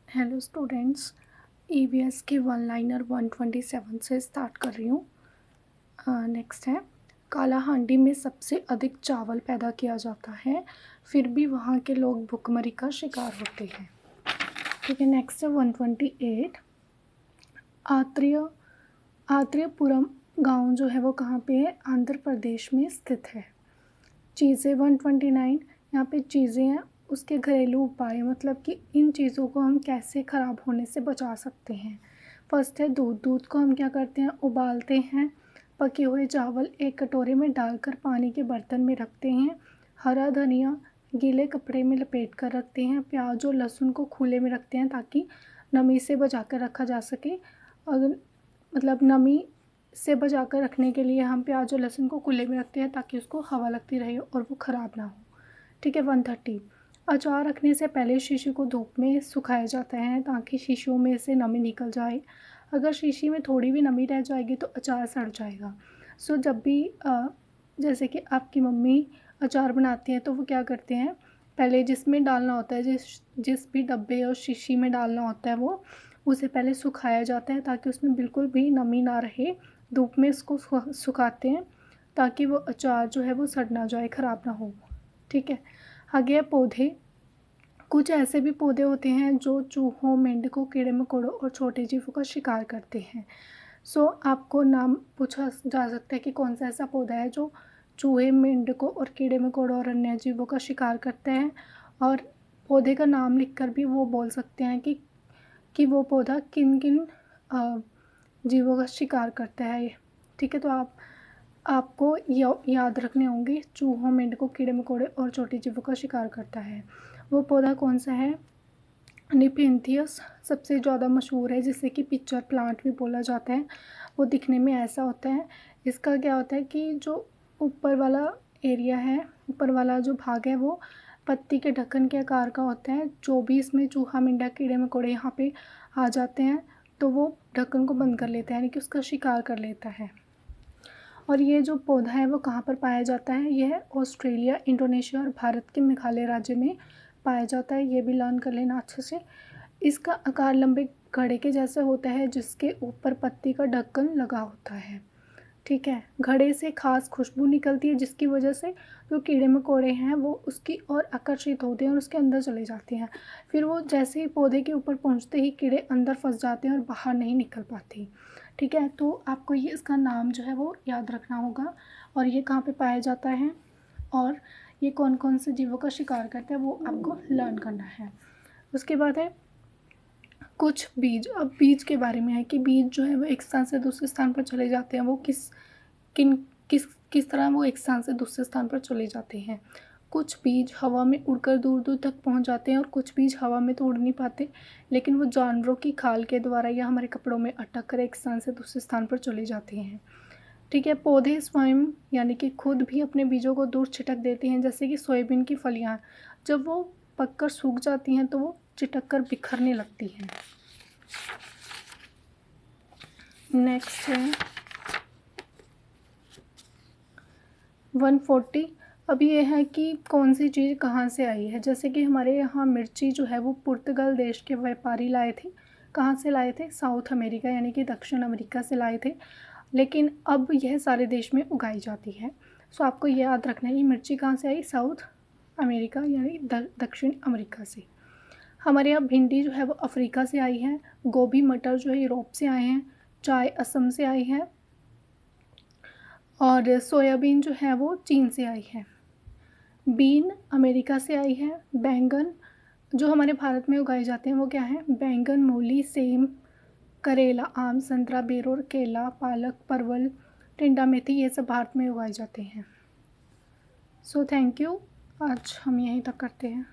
Hello students, EVS के one liner 127 से start कर रही हूँ। नेक्स्ट है, काला हांडी में सबसे अधिक चावल पैदा किया जाता है, फिर भी वहाँ के लोग भुखमरी का शिकार होते हैं। ठीक है, नेक्स्ट है 128। आत्रेयपुरम गांव जो है वो कहाँ पे है? आंध्र प्रदेश में स्थित है। चीज़ें 129, यहाँ पे चीज़ें हैं उसके घरेलू उपाय, मतलब कि इन चीज़ों को हम कैसे ख़राब होने से बचा सकते हैं। फर्स्ट है दूध को हम क्या करते हैं? उबालते हैं। पके हुए चावल एक कटोरे में डालकर पानी के बर्तन में रखते हैं। हरा धनिया गीले कपड़े में लपेट कर रखते हैं। प्याज और लहसुन को खुले में रखते हैं ताकि नमी से बचा कर रखा जा सके। अगर मतलब नमी से बचा कर रखने के लिए हम प्याज और लहसुन को खुले में रखते हैं ताकि उसको हवा लगती रहे और वो ख़राब ना हो। ठीक है, 130। अचार रखने से पहले शीशी को धूप में सुखाया जाता है ताकि शीशियों में से नमी निकल जाए। अगर शीशी में थोड़ी भी नमी रह जाएगी तो अचार सड़ जाएगा। सो जब भी जैसे कि आपकी मम्मी अचार बनाती हैं तो वो क्या करते हैं, पहले जिसमें डालना होता है, जिस भी डब्बे और शीशी में डालना होता है वो उसे पहले सुखाया जाता है ताकि उसमें बिल्कुल भी नमी ना रहे। धूप में इसको सुखाते हैं ताकि वो अचार जो है वो सड़ ना जाए, ख़राब ना हो। ठीक है, आगे पौधे। कुछ ऐसे भी पौधे होते हैं जो चूहों, मेंढकों, कीड़े मकोड़ों और छोटे जीवों का शिकार करते हैं। सो आपको नाम पूछा जा सकता है कि कौन सा ऐसा पौधा है जो चूहे, मेंढकों और कीड़े मकोड़ों और अन्य जीवों का शिकार करते हैं, और पौधे का नाम लिखकर भी वो बोल सकते हैं कि वो पौधा किन किन जीवों का शिकार करता है। ठीक है, तो आपको याद रखने होंगे, चूहों, मेंढकों, कीड़े मकोड़े और छोटे जीवों का शिकार करता है। वो पौधा कौन सा है? निपेंथियस सबसे ज़्यादा मशहूर है, जिसे कि पिक्चर प्लांट भी बोला जाता है। वो दिखने में ऐसा होता है। इसका क्या होता है कि जो ऊपर वाला एरिया है, ऊपर वाला जो भाग है वो पत्ती के ढक्कन के आकार का होता है। जो भी इसमें चूहा, मेंढक, कीड़े मकोड़े यहाँ पे आ जाते हैं तो वो ढक्कन को बंद कर लेता है, यानी कि उसका शिकार कर लेता है। और ये जो पौधा है वो कहाँ पर पाया जाता है? यह ऑस्ट्रेलिया, इंडोनेशिया और भारत के मेघालय राज्य में पाया जाता है। ये भी लर्न कर लेना अच्छे से। इसका आकार लंबे घड़े के जैसा होता है जिसके ऊपर पत्ती का ढक्कन लगा होता है। ठीक है, घड़े से खास खुशबू निकलती है जिसकी वजह से जो कीड़े मकोड़े हैं वो उसकी ओर आकर्षित होते हैं और उसके अंदर चले जाते हैं। फिर वो जैसे ही पौधे के ऊपर पहुंचते ही कीड़े अंदर फंस जाते हैं और बाहर नहीं निकल पाते। ठीक है, तो आपको ये इसका नाम जो है वो याद रखना होगा, और ये कहाँ पे पाया जाता है और ये कौन कौन से जीवों का शिकार करता है वो आपको लर्न करना है। उसके बाद है कुछ बीज। अब बीज के बारे में है कि बीज जो है वो एक स्थान से दूसरे स्थान पर चले जाते हैं। वो किस तरह वो एक स्थान से दूसरे स्थान पर चले जाते हैं। कुछ बीज हवा में उड़कर दूर दूर तक पहुंच जाते हैं और कुछ बीज हवा में तो उड़ नहीं पाते, लेकिन वो जानवरों की खाल के द्वारा या हमारे कपड़ों में अटक कर एक स्थान से दूसरे स्थान पर चले जाते हैं। ठीक है, पौधे स्वयं यानी कि खुद भी अपने बीजों को दूर छिटक देते हैं, जैसे कि सोयाबीन की फलियाँ जब वो पककर सूख जाती हैं तो वो चिटक कर बिखरने लगती हैं। नेक्स्ट है 140। अब ये है कि कौन सी चीज़ कहाँ से आई है। जैसे कि हमारे यहाँ मिर्ची जो है वो पुर्तगाल देश के व्यापारी लाए थे। कहाँ से लाए थे? साउथ अमेरिका यानी कि दक्षिण अमेरिका से लाए थे, लेकिन अब यह सारे देश में उगाई जाती है। सो आपको ये याद रखना है कि मिर्ची कहाँ से आई? साउथ अमेरिका यानी दक्षिण अमेरिका से। हमारे यहाँ भिंडी जो है वो अफ्रीका से आई है। गोभी, मटर जो है यूरोप से आए हैं। चाय असम से आई है, और सोयाबीन जो है वो चीन से आई है। बीन अमेरिका से आई है। बैंगन जो हमारे भारत में उगाए जाते हैं वो क्या है? बैंगन, मूली, सेम, करेला, आम, संतरा, बेरोर, केला, पालक, परवल, टिंडा, मेथी, ये सब भारत में उगाए जाते हैं। सो थैंक यू, आज हम यहीं तक करते हैं।